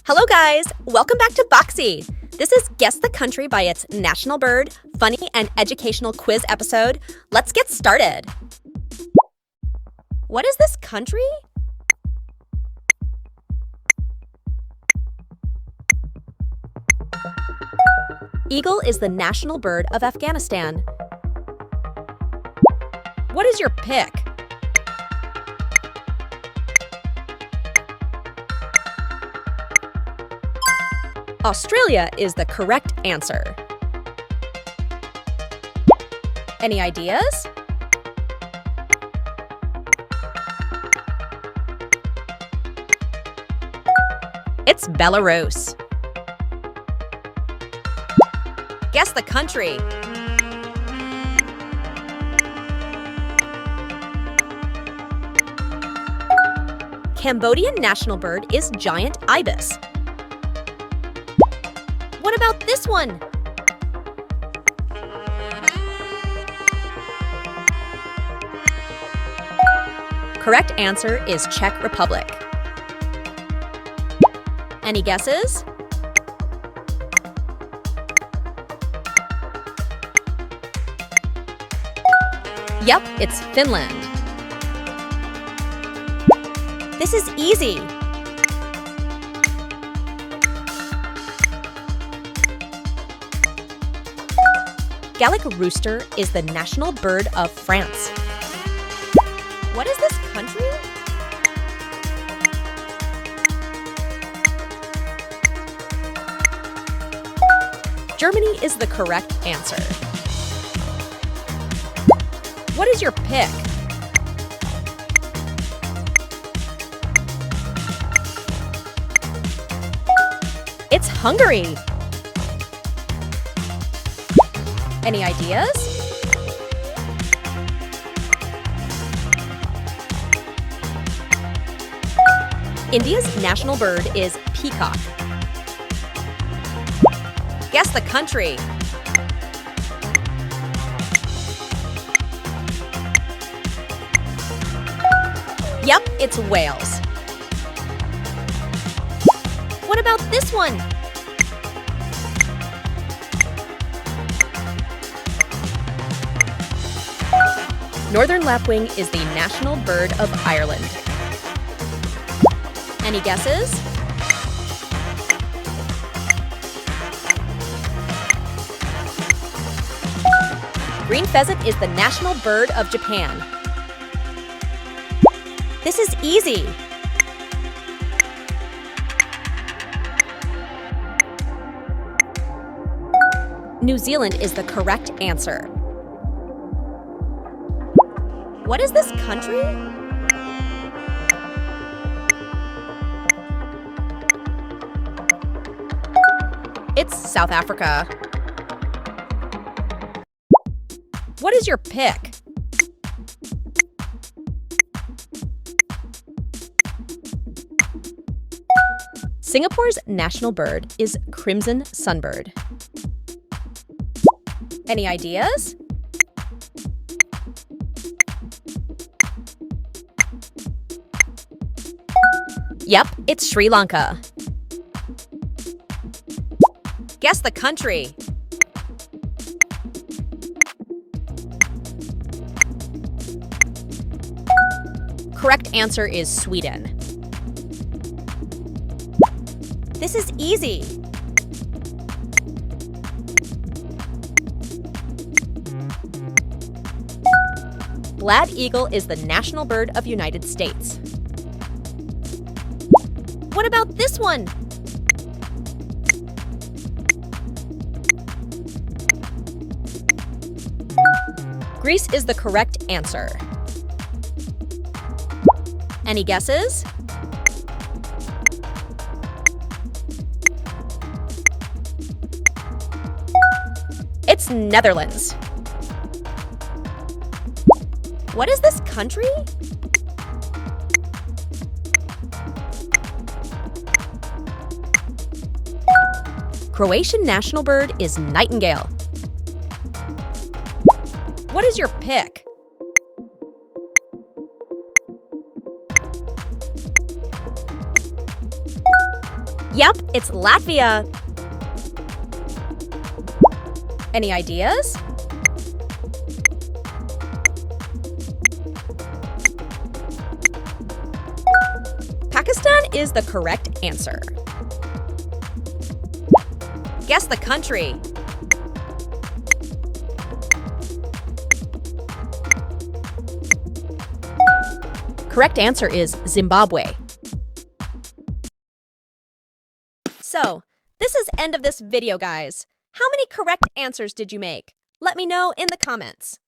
Hello guys, welcome back to BAKZI. This is Guess the Country by its national bird, funny and educational quiz episode. Let's get started. What is this country? Eagle is the national bird of Afghanistan. What is your pick? Australia is the correct answer. Any ideas? It's Belarus. Guess the country. Cambodian national bird is giant ibis. What about this one? Correct answer is Czech Republic. Any guesses? Yep, it's Finland. This is easy. Gallic rooster is the national bird of France. What is this country? Germany is the correct answer. What is your pick? It's Hungary. Any ideas? India's national bird is peacock. Guess the country. Yep, it's Wales. What about this one? Northern lapwing is the national bird of Ireland. Any guesses? Green pheasant is the national bird of Japan. This is easy. New Zealand is the correct answer. What is this country? It's South Africa. What is your pick? Singapore's national bird is crimson sunbird. Any ideas? Yep, it's Sri Lanka. Guess the country. Correct answer is Sweden. This is easy. Bald eagle is the national bird of United States. What about this one? Greece is the correct answer. Any guesses? It's Netherlands. What is this country? Croatian national bird is nightingale. What is your pick? Yep, it's Latvia. Any ideas? Pakistan is the correct answer. Guess the country. Correct answer is Zimbabwe. So, this is end of this video, guys. How many correct answers did you make? Let me know in the comments.